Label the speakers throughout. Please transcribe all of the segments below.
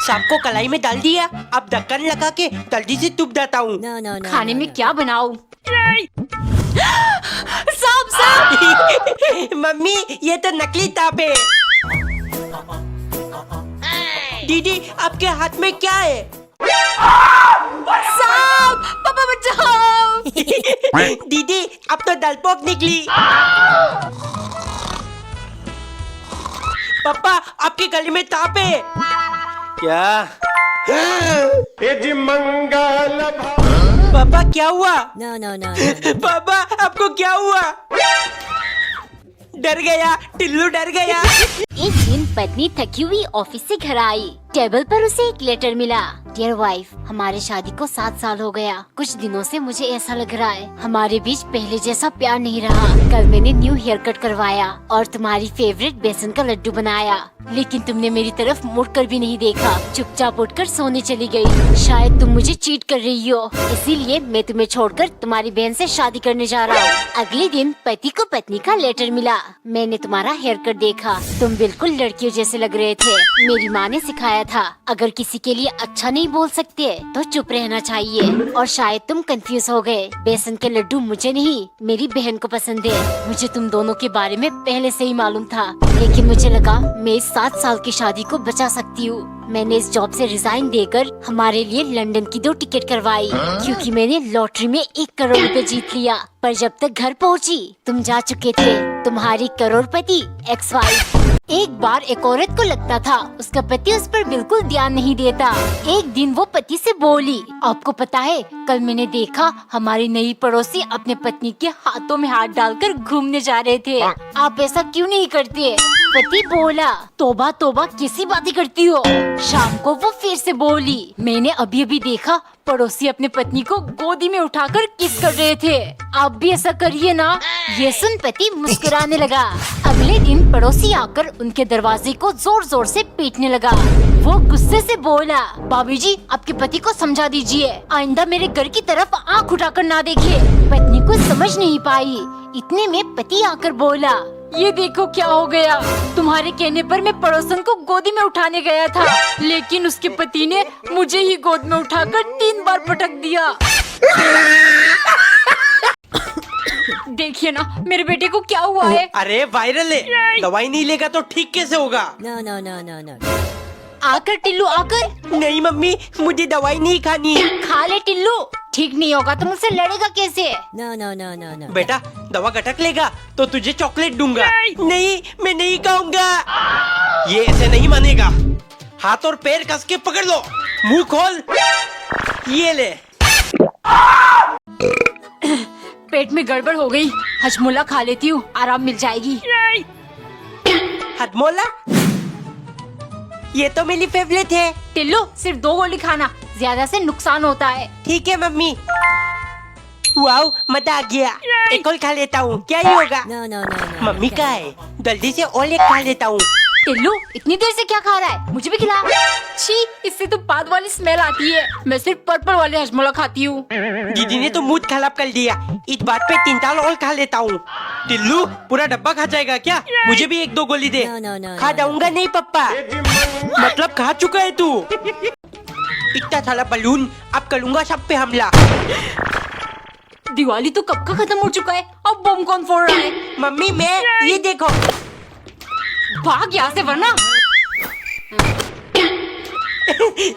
Speaker 1: सांप को कलाई में डाल दिया, अब ढक्कन लगा के जल्दी से तुप देता हूँ।
Speaker 2: खाने में क्या बनाऊं? सांप सांप!
Speaker 1: मम्मी ये तो नकली सांप है। दीदी आपके हाथ में क्या है?
Speaker 2: सांप! पापा बचाओ!
Speaker 1: दीदी अब तो डलपोक निकली। पापा आपके गले में सांप है क्या? मंगल पापा क्या हुआ? पापा आपको क्या हुआ? डर गया, टिल्लू डर गया।
Speaker 3: एक दिन पत्नी थकी हुई ऑफिस से घर आई। टेबल पर उसे एक लेटर मिला। डियर वाइफ, हमारे शादी को 7 साल हो गया। कुछ दिनों से मुझे ऐसा लग रहा है हमारे बीच पहले जैसा प्यार नहीं रहा। कल मैंने न्यू हेयर कट करवाया और तुम्हारी फेवरेट बेसन का लड्डू बनाया, लेकिन तुमने मेरी तरफ मुड़कर भी नहीं देखा। चुपचाप उठकर सोने चली गई। शायद तुम मुझे चीट कर रही हो, इसीलिए मैं तुम्हें छोड़कर तुम्हारी बहन से शादी करने जा रहा हूँ। अगले दिन पति को पत्नी का लेटर मिला। मैंने तुम्हारा हेयर कट देखा, तुम बिल्कुल लड़कियों जैसे लग रहे थे। मेरी माँ ने सिखाया था अगर किसी के लिए अच्छा नहीं बोल सकते तो चुप रहना चाहिए। और शायद तुम कंफ्यूज हो गए, बेसन के लड्डू मुझे नहीं मेरी बहन को पसंद है। मुझे तुम दोनों के बारे में पहले से ही मालूम था, लेकिन मुझे लगा मैं इस 7 साल की शादी को बचा सकती हूँ। मैंने इस जॉब से रिजाइन देकर हमारे लिए लंदन की 2 टिकट करवाई, क्योंकि मैंने लॉटरी में 1 करोड़ रुपए जीत लिया। पर जब तक घर पहुंची तुम जा चुके थे, तुम्हारी करोड़पति एक्स वाइफ। एक बार एक औरत को लगता था उसका पति उस पर बिल्कुल ध्यान नहीं देता। एक दिन वो पति से बोली, आपको पता है कल मैंने देखा हमारी नई पड़ोसी अपने पत्नी के हाथों में हाथ डालकर घूमने जा रहे थे। आप ऐसा क्यों नहीं करते? पति बोला, तौबा तौबा कैसी बातें करती हो। शाम को वो फिर से बोली, मैंने अभी अभी देखा पड़ोसी अपने पत्नी को गोदी में उठाकर किस कर रहे थे। आप भी ऐसा करिए ना। ये सुन पति मुस्कुराने लगा। अगले दिन पड़ोसी आकर उनके दरवाजे को जोर जोर से पीटने लगा। वो गुस्से से बोला, भाभी जी आपके पति को समझा दीजिए, आइंदा मेरे घर की तरफ आंख उठाकर ना देखे। पत्नी को समझ नहीं पाई। इतने में पति आकर बोला, ये देखो क्या हो गया। तुम्हारे कहने पर मैं पड़ोसन को गोदी में उठाने गया था, लेकिन उसके पति ने मुझे ही गोद में उठाकर 3 बार पटक दिया। देखिए ना मेरे बेटे को क्या हुआ है।
Speaker 1: अरे वायरल है, दवाई नहीं लेगा तो ठीक कैसे होगा?
Speaker 3: आकर टिल्लू आकर।
Speaker 1: नहीं मम्मी मुझे दवाई नहीं खानी।
Speaker 3: खा ले टिल्लू, ठीक नहीं होगा तो मुझसे लड़ेगा कैसे?
Speaker 1: बेटा दवा गटक लेगा तो तुझे चॉकलेट दूंगा। नहीं मैं नहीं खाऊंगा। ये ऐसे नहीं मानेगा। हाथ और पैर कस के पकड़ लो, मुंह खोल। ये ले।
Speaker 2: पेट में गड़बड़ हो गई, हजमोला खा लेती हूँ, आराम मिल जाएगी।
Speaker 1: हजमोला? ये तो मेरी फेवरेट है।
Speaker 2: टिल्लू सिर्फ 2 गोली खाना, ज्यादा से नुकसान होता है।
Speaker 1: ठीक है मम्मी। वाओ मजा आ गया। एक और खा लेता हूँ, क्या ही होगा। मम्मी का है, जल्दी से और एक खा लेता हूँ।
Speaker 2: टिल्लू इतनी देर से क्या खा रहा है, मुझे भी खिला। छी, इससे तो बाद वाली स्मेल आती है। मैं सिर्फ पर्पल वाले हजमोला खाती हूँ।
Speaker 1: दीदी ने तो मूड खराब कर दिया, इस बात पे 3 साल और खा लेता हूँ। टिल्लू पूरा डब्बा खा जाएगा क्या? मुझे भी 1-2 गोली दे। खा जाऊंगा नहीं पप्पा। मतलब खा चुका है तू। इतना सारा बलून, अब करूंगा सब पे हमला।
Speaker 2: दिवाली तो कब का खत्म हो चुका है, अब बम कौन फोड़ रहा है?
Speaker 1: मम्मी मैं, ये देखो।
Speaker 2: भाग यहाँ से वरना।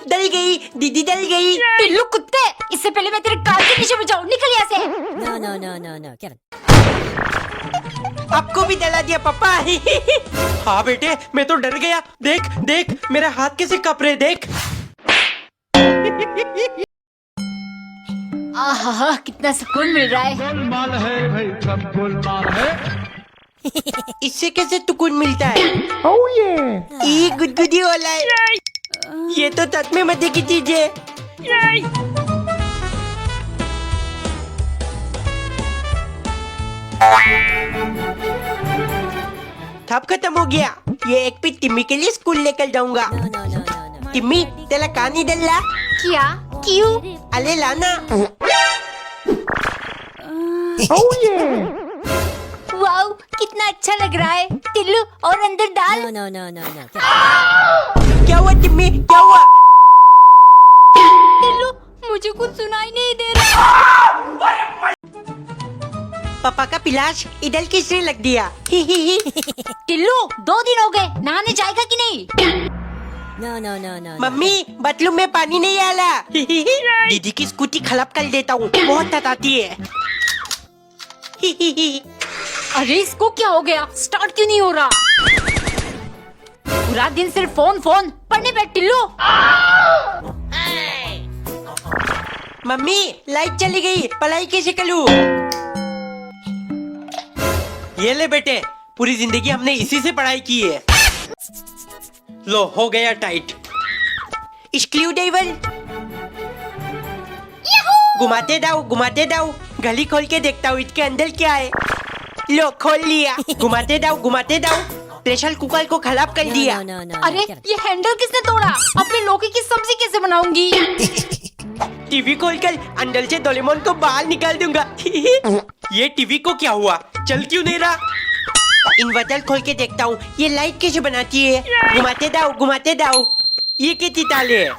Speaker 1: डल गई दीदी, डल गई।
Speaker 2: टिल्लू कुत्ते, इससे पहले मैं तेरे कान के नीचे बजाऊं, निकल यहाँ से।
Speaker 1: आपको भी डला दिया पापा। हाँ बेटे मैं तो डर गया। देख देख मेरा हाथ कैसे कप रहे, देख।
Speaker 2: आहा कितना सुकून मिल रहा है।
Speaker 4: गोलमाल है भाई, सब गोलमाल है।
Speaker 1: इससे कैसे सुकून मिलता है? ये गुदगुदी वाला है। ये तो सच में मजे की चीज है। सब खत्म हो गया। ये एक पिट टिम्मी के लिए स्कूल लेकर जाऊंगा। टिम्मी तेरा कहानी डल्ला।
Speaker 2: क्या? क्यों?
Speaker 1: अले लाना।
Speaker 3: वाओ कितना अच्छा लग रहा है। टिल्लू और अंदर डाल।
Speaker 1: क्या हुआ टिम्मी, क्या हुआ?
Speaker 2: मुझे कुछ सुनाई नहीं दे रहा।
Speaker 1: पापा का पिलाश इधर किसने लग दिया?
Speaker 2: टिल्लू 2 दिन हो गए, नहाने जाएगा कि नहीं?
Speaker 1: मम्मी बाथरूम में पानी नहीं आला। दीदी की स्कूटी खराब कर देता हूँ, बहुत तताती है।
Speaker 2: अरे इसको क्या हो गया, स्टार्ट क्यों नहीं हो रहा? पूरा दिन सिर्फ फोन फोन, पढ़ने बैठ टिल्लू।
Speaker 1: मम्मी लाइट चली गई, पढ़ाई कैसे करूँ? ये ले बेटे, पूरी जिंदगी हमने इसी से पढ़ाई की है। लो हो गया टाइट। स्क्रू ड्राइवर घुमाते जाओ, गली खोल के देखता हूँ इसके अंदर क्या है। लो खोल लिया। घुमाते जाओ, प्रेशर कुकर को खराब कर दिया।
Speaker 2: अरे ये हैंडल किसने तोड़ा? अपने लौकी की सब्जी कैसे बनाऊंगी?
Speaker 1: टीवी खोलकर अंदर से डोरेमोन को बाहर निकाल दूंगा। ये टीवी को क्या हुआ, चल क्यों नहीं रहा? इन्वर्टर खोल के देखता हूँ, ये लाइट कैसे बनाती है। घुमाते जाओ, ये कितनी ताले है?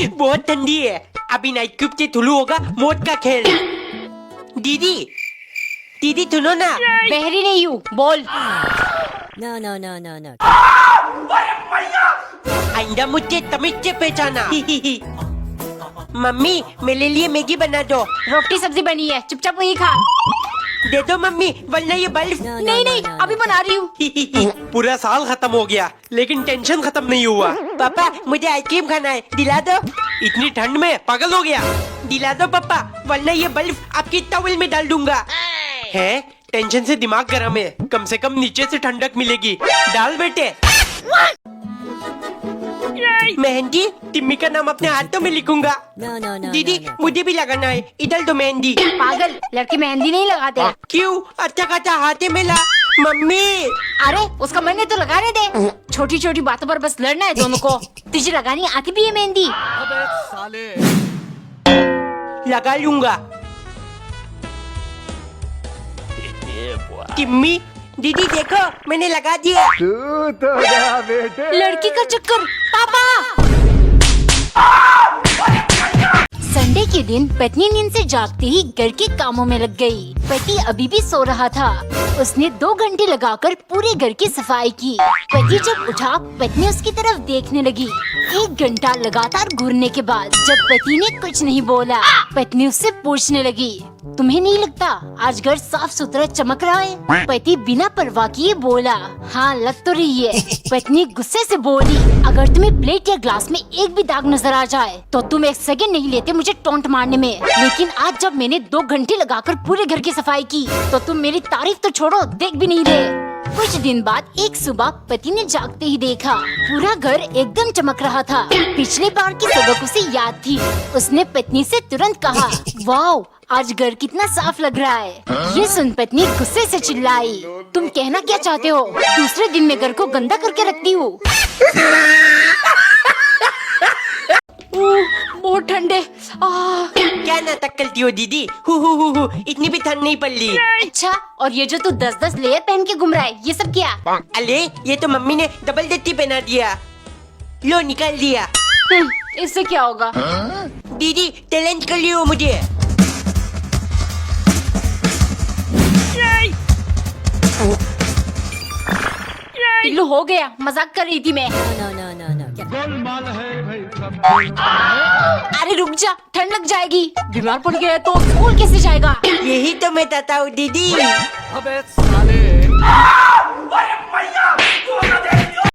Speaker 1: बहुत ठंडी है, अभी नाइट क्यूब से थुलू होगा मौत का खेल। दीदी सुनो ना।
Speaker 2: बहरी नहीं हूँ, बोल।
Speaker 1: आइंदा मुझे तमीज से पहचाना। मम्मी मेरे लिए मैगी बना दो।
Speaker 2: रोटी सब्जी बनी है, चुपचाप वही खा।
Speaker 1: दे दो मम्मी, वरना ये बल्ब।
Speaker 2: नहीं, अभी बना रही हूँ।
Speaker 1: पूरा साल खत्म हो गया लेकिन टेंशन खत्म नहीं हुआ। पापा मुझे आइसक्रीम खाना है, दिला दो। इतनी ठंड में पागल हो गया। दिला दो पापा, वरना ये बल्ब आपकी टॉवेल में डाल दूंगा। है टेंशन से दिमाग गर्म है, कम से कम नीचे से ठंडक मिलेगी। डाल बेटे। मेहंदी टिम्मी का नाम अपने हाथों में लिखूंगा। दीदी मुझे भी लगाना है, इधर दो मेहंदी।
Speaker 2: पागल, लड़के मेहंदी नहीं लगाते।
Speaker 1: क्यों, अच्छा खासा हाथे में ला। मम्मी
Speaker 2: अरे उसका मैंने तो लगाने दे। छोटी छोटी बातों पर बस लड़ना है दोनों को। तुझे लगानी आती भी है मेहंदी?
Speaker 4: अबे साले।
Speaker 1: लगा लूंगा। टिम्मी दीदी देखो, मैंने लगा दिया।
Speaker 4: तू तो गया बेटे।
Speaker 2: लड़की का चक्कर। पापा संडे के दिन पत्नी नींद से जागते ही घर के कामों में लग गई। पति अभी भी सो रहा था। उसने 2 घंटे लगाकर पूरे घर की सफाई की। पति जब उठा, पत्नी उसकी तरफ देखने लगी। 1 घंटा लगातार घूरने के बाद जब पति ने कुछ नहीं बोला, पत्नी उससे पूछने लगी, तुम्हें नहीं लगता आज घर साफ सुथरा चमक रहा है? पति बिना परवाह किए बोला, हाँ लग तो रही है। पत्नी गुस्से से बोली, अगर तुम्हें प्लेट या ग्लास में एक भी दाग नजर आ जाए तो तुम 1 सेकंड नहीं लेते मुझे टोंट मारने में। लेकिन आज जब मैंने 2 घंटे लगाकर पूरे घर की सफाई की तो तुम मेरी तारीफ तो छोड़ो, देख भी नहीं रहे। कुछ दिन बाद एक सुबह पति ने जागते ही देखा पूरा घर एकदम चमक रहा था। पिछली बार की सबक उसे याद थी। उसने पत्नी से तुरंत कहा, वाओ आज घर कितना साफ लग रहा है। ये सुन पत्नी गुस्से से चिल्लाई, तुम कहना क्या चाहते हो? दूसरे दिन मैं घर को गंदा करके रखती हूँ। बहुत ठंडे।
Speaker 1: क्या नाटक करती हो दीदी? हु, इतनी भी ठंड नहीं पड़ रही।
Speaker 2: अच्छा, और ये जो तू 10-10 लेयर पहन के घूम रहा है, ये सब क्या?
Speaker 1: अरे ये तो मम्मी ने डबल डट्टी पहना दिया। लो निकाल दिया।
Speaker 2: इससे क्या होगा?
Speaker 1: दीदी टैलेंट कर लियो मुझे।
Speaker 2: टिल्लू हो गया, मजाक कर रही थी मैं।
Speaker 4: गोलमाल है भाई, सब गोलमाल है।
Speaker 2: अरे रुक जा, ठंड लग जाएगी। बीमार पड़ गया तो स्कूल कैसे जाएगा?
Speaker 1: यही तो मैं बताता हूँ दीदी।
Speaker 4: अबे साले।